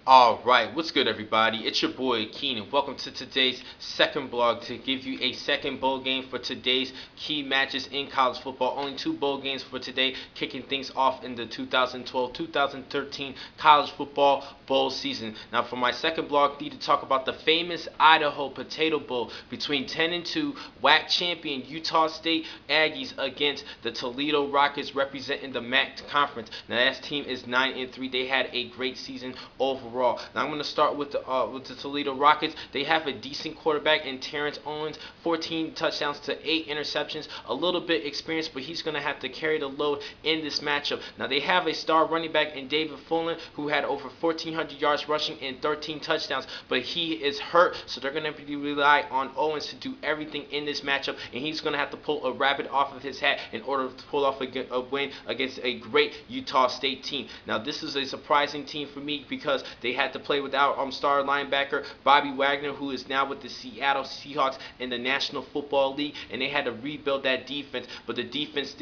Alright, what's good everybody? It's your boy Keenan. Welcome to today's second blog to give you a second bowl game for today's key matches in college football. Only two bowl games for today, kicking things off in the 2012-2013 college football bowl season. Now for my second blog, I need to talk about the famous Idaho Potato Bowl between 10-2 WAC champion Utah State Aggies against the Toledo Rockets representing the MAC conference. Now that team is 9-3. They had a great season overall. Now I'm going to start with the Toledo Rockets. They have a decent quarterback in Terrence Owens, 14 touchdowns to 8 interceptions, a little bit experienced, but he's going to have to carry the load in this matchup. Now they have a star running back in David Fullen who had over 1,400 yards rushing and 13 touchdowns, but he is hurt, so they're going to rely on Owens to do everything in this matchup, and he's going to have to pull a rabbit off of his hat in order to pull off a win against a great Utah State team. Now this is a surprising team for me because they had to play without star linebacker Bobby Wagner, who is now with the Seattle Seahawks in the National Football League, and they had to rebuild that defense. But the defense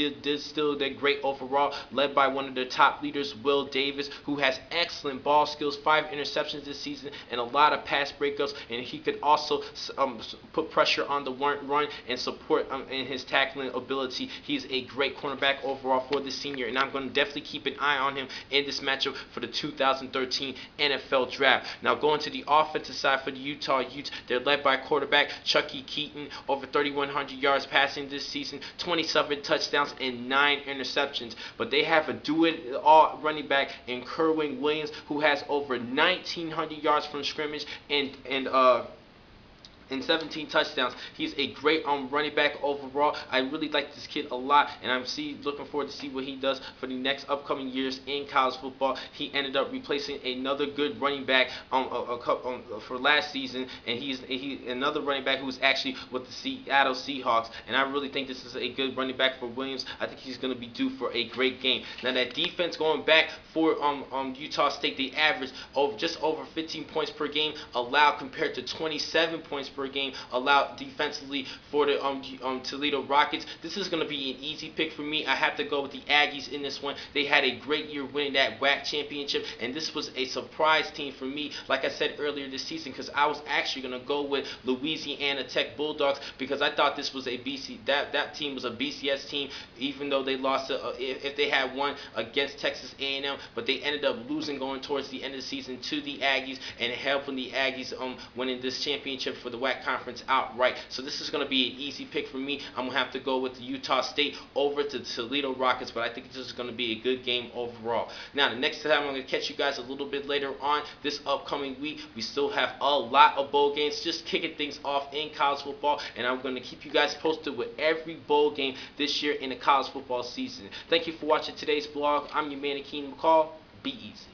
still did great overall, led by one of their top leaders, Will Davis, who has excellent ball skills, 5 interceptions this season, and a lot of pass breakups. And he could also put pressure on the run and support in his tackling ability. He's a great cornerback overall for the senior, and I'm going to definitely keep an eye on him in this matchup for the 2013 NFL Draft. Now going to the offensive side for the Utah Utes, they're led by quarterback Chucky Keaton, over 3,100 yards passing this season, 27 touchdowns and 9 interceptions. But they have a do-it-all running back in Kerwin Wayne, who has over 1,900 yards from scrimmage and 17 touchdowns. He's a great running back overall. I really like this kid a lot, and I'm looking forward to see what he does for the next upcoming years in college football. He ended up replacing another good running back for last season, and he's another running back who was actually with the Seattle Seahawks, and I really think this is a good running back for Williams. I think he's going to be due for a great game. Now that defense going back for Utah State, they averaged just over 15 points per game allowed compared to 27 points per game allowed defensively for the Toledo Rockets. This is going to be an easy pick for me. I have to go with the Aggies in this one. They had a great year winning that WAC championship, and this was a surprise team for me, like I said earlier this season, because I was actually going to go with Louisiana Tech Bulldogs because I thought this was a that team was a BCS team, even though they lost if they had won against Texas A&M, but they ended up losing going towards the end of the season to the Aggies and helping the Aggies winning this championship for the WAC conference outright. So this is going to be an easy pick for me. I'm going to have to go with the Utah State over to the Toledo Rockets, but I think this is going to be a good game overall. Now, the next time I'm going to catch you guys a little bit later on this upcoming week. We still have a lot of bowl games, just kicking things off in college football, and I'm going to keep you guys posted with every bowl game this year in the college football season. Thank you for watching today's vlog. I'm your man, Keenan McCall. Be easy.